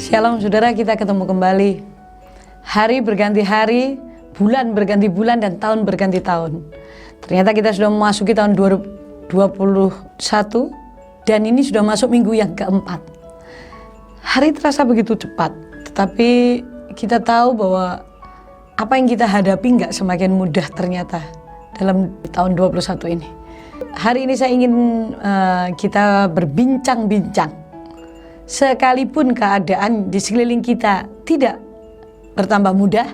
Shalom saudara, kita ketemu kembali. Hari berganti hari, bulan berganti bulan, dan tahun berganti tahun. Ternyata kita sudah memasuki tahun 2021 dan ini sudah masuk minggu yang keempat. Hari terasa begitu cepat, tetapi kita tahu bahwa apa yang kita hadapi nggak semakin mudah ternyata dalam tahun 2021 ini. Hari ini saya ingin kita berbincang-bincang. Sekalipun keadaan di sekeliling kita tidak bertambah mudah,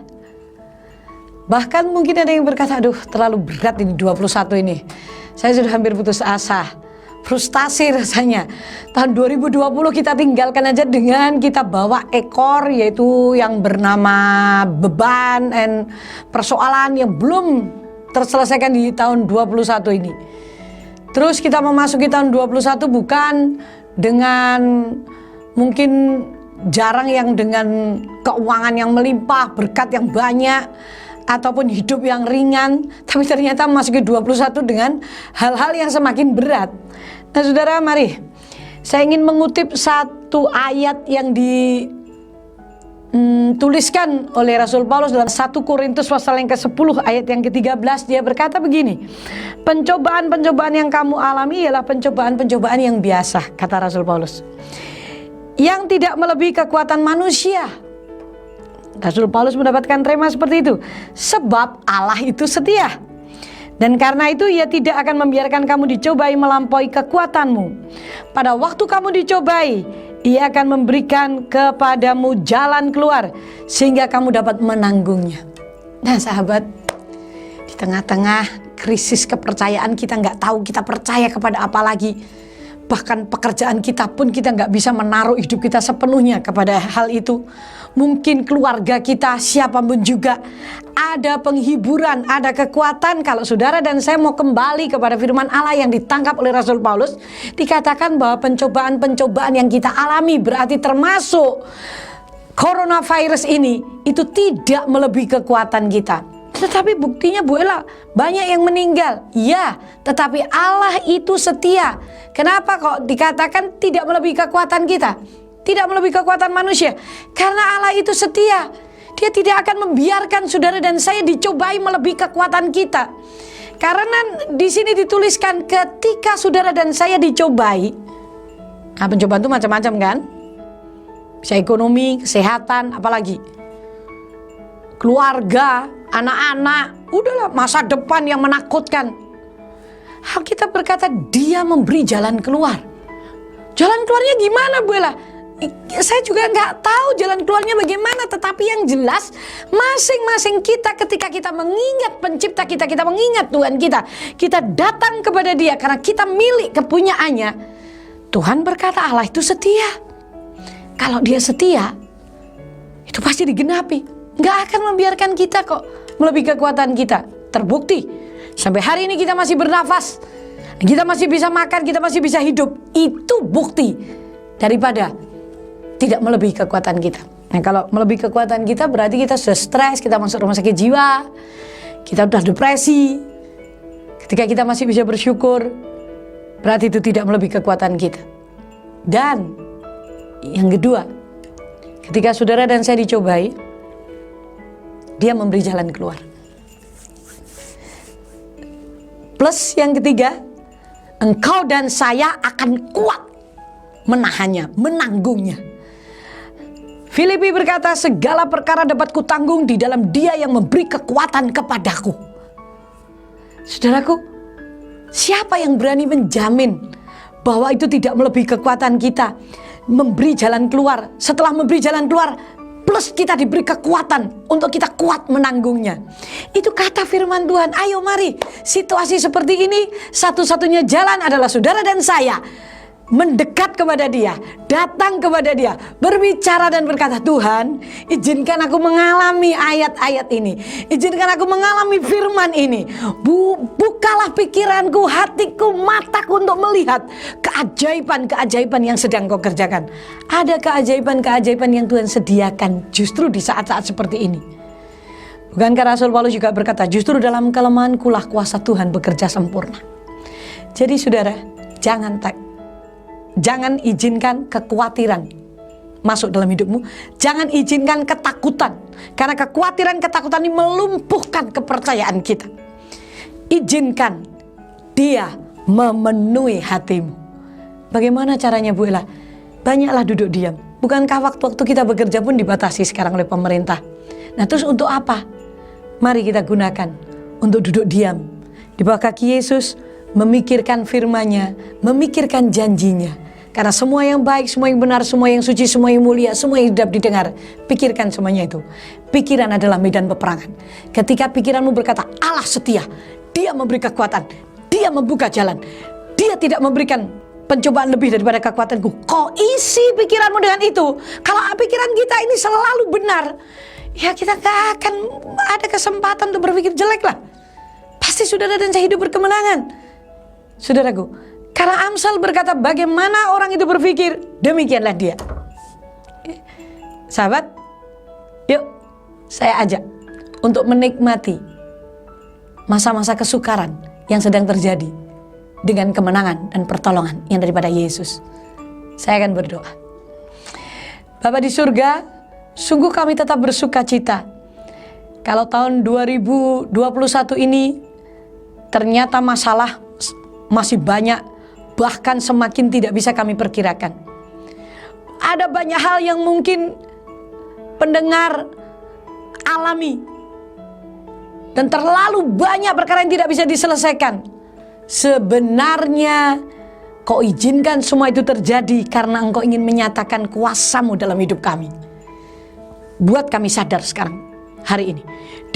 bahkan mungkin ada yang berkata, aduh terlalu berat ini 21 ini. Saya sudah hampir putus asa, frustasi rasanya. Tahun 2020 kita tinggalkan aja dengan kita bawa ekor, yaitu yang bernama beban dan persoalan yang belum terselesaikan di tahun 21 ini. Terus kita memasuki tahun 21 bukan dengan mungkin jarang yang dengan keuangan yang melimpah, berkat yang banyak, ataupun hidup yang ringan, tapi ternyata memasuki 21 dengan hal-hal yang semakin berat. Nah saudara, mari saya ingin mengutip satu ayat yang dituliskan oleh Rasul Paulus dalam 1 Korintus pasal yang ke-10 ayat yang ke-13. Dia berkata begini, pencobaan-pencobaan yang kamu alami ialah pencobaan-pencobaan yang biasa, kata Rasul Paulus, yang tidak melebihi kekuatan manusia. Rasul Paulus mendapatkan rema seperti itu, sebab Allah itu setia, dan karena itu Ia tidak akan membiarkan kamu dicobai melampaui kekuatanmu. Pada waktu kamu dicobai, Ia akan memberikan kepadamu jalan keluar sehingga kamu dapat menanggungnya. Nah sahabat, di tengah-tengah krisis kepercayaan, kita nggak tahu kita percaya kepada apa lagi. Bahkan pekerjaan kita pun kita nggak bisa menaruh hidup kita sepenuhnya kepada hal itu. Mungkin keluarga kita, siapapun juga, ada penghiburan, ada kekuatan. Kalau saudara dan saya mau kembali kepada firman Allah yang ditangkap oleh Rasul Paulus, dikatakan bahwa pencobaan-pencobaan yang kita alami, berarti termasuk coronavirus ini, itu tidak melebihi kekuatan kita. Tetapi buktinya Bu Ella, banyak yang meninggal. Ya, tetapi Allah itu setia. Kenapa kok dikatakan tidak melebihi kekuatan kita? Tidak melebihi kekuatan manusia. Karena Allah itu setia. Dia tidak akan membiarkan saudara dan saya dicobai melebihi kekuatan kita. Karena di sini dituliskan ketika saudara dan saya dicobai. Nah, pencobaan itu macam-macam kan? Bisa ekonomi, kesehatan, apalagi keluarga, anak-anak, udahlah masa depan yang menakutkan. Alkitab berkata Dia memberi jalan keluar. Jalan keluarnya gimana Bu Ella? Saya juga nggak tahu jalan keluarnya bagaimana, tetapi yang jelas masing-masing kita ketika kita mengingat pencipta kita, kita mengingat Tuhan kita datang kepada Dia karena kita milik kepunyaannya. Tuhan berkata Allah itu setia. Kalau Dia setia, itu pasti digenapi. Nggak akan membiarkan kita kok melebihi kekuatan kita. Terbukti sampai hari ini kita masih bernafas, kita masih bisa makan, kita masih bisa hidup. Itu bukti daripada tidak melebihi kekuatan kita. Nah kalau melebihi kekuatan kita berarti kita sudah stres, kita masuk rumah sakit jiwa, kita sudah depresi. Ketika kita masih bisa bersyukur, berarti itu tidak melebihi kekuatan kita. Dan yang kedua, ketika saudara dan saya dicobai, Dia memberi jalan keluar. Plus yang ketiga, engkau dan saya akan kuat menahannya, menanggungnya. Filipi berkata, segala perkara dapat kutanggung di dalam Dia yang memberi kekuatan kepadaku. Saudaraku, siapa yang berani menjamin bahwa itu tidak melebihi kekuatan kita? Memberi jalan keluar, setelah memberi jalan keluar, plus kita diberi kekuatan untuk kita kuat menanggungnya. Itu kata firman Tuhan. Ayo mari, situasi seperti ini, satu-satunya jalan adalah saudara dan saya mendekat kepada Dia, datang kepada Dia, berbicara dan berkata, Tuhan, izinkan aku mengalami ayat-ayat ini, izinkan aku mengalami firman ini. Bukalah pikiranku, hatiku, mataku untuk melihat keajaiban-keajaiban yang sedang Kau kerjakan. Ada keajaiban-keajaiban yang Tuhan sediakan justru di saat-saat seperti ini. Bukankah Rasul Paulus juga berkata, justru dalam kelemahanku lah kuasa Tuhan bekerja sempurna. Jadi saudara, jangan izinkan kekhawatiran masuk dalam hidupmu. Jangan izinkan ketakutan, karena kekhawatiran, ketakutan ini melumpuhkan kepercayaan kita. Izinkan Dia memenuhi hatimu. Bagaimana caranya, Bu Ella? Banyaklah duduk diam. Bukankah waktu-waktu kita bekerja pun dibatasi sekarang oleh pemerintah? Nah, terus untuk apa? Mari kita gunakan untuk duduk diam di bawah kaki Yesus, memikirkan firman-Nya, memikirkan janjinya. Karena semua yang baik, semua yang benar, semua yang suci, semua yang mulia, semua yang sedap didengar, pikirkan semuanya itu. Pikiran adalah medan peperangan. Ketika pikiranmu berkata, Allah setia, Dia memberi kekuatan, Dia membuka jalan, Dia tidak memberikan pencobaan lebih daripada kekuatanku. Kau isi pikiranmu dengan itu. Kalau pikiran kita ini selalu benar, ya kita gak akan ada kesempatan untuk berpikir jelek lah. Pasti saudara dan saya hidup berkemenangan. Saudaraku, karena Amsal berkata bagaimana orang itu berpikir, demikianlah dia. Sahabat, yuk saya ajak untuk menikmati masa-masa kesukaran yang sedang terjadi dengan kemenangan dan pertolongan yang daripada Yesus. Saya akan berdoa. Bapa di surga, sungguh kami tetap bersuka cita kalau tahun 2021 ini ternyata masalah masih banyak, bahkan semakin tidak bisa kami perkirakan. Ada banyak hal yang mungkin pendengar alami, dan terlalu banyak perkara yang tidak bisa diselesaikan. Sebenarnya Kau izinkan semua itu terjadi karena Engkau ingin menyatakan kuasa-Mu dalam hidup kami. Buat kami sadar sekarang, hari ini,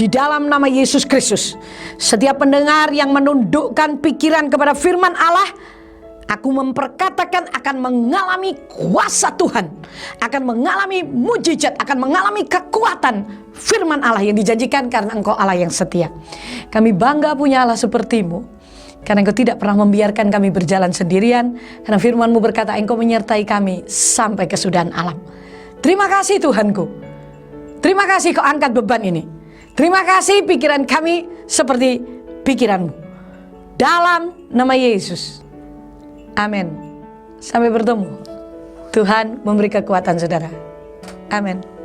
di dalam nama Yesus Kristus, setiap pendengar yang menundukkan pikiran kepada firman Allah, aku memperkatakan akan mengalami kuasa Tuhan, akan mengalami mujizat, akan mengalami kekuatan firman Allah yang dijanjikan karena Engkau Allah yang setia. Kami bangga punya Allah seperti-Mu, karena Engkau tidak pernah membiarkan kami berjalan sendirian, karena firman-Mu berkata Engkau menyertai kami sampai kesudahan alam. Terima kasih Tuhanku, terima kasih Kau angkat beban ini. Terima kasih pikiran kami seperti pikiran-Mu. Dalam nama Yesus. Amin. Sampai bertemu. Tuhan memberi kekuatan saudara. Amin.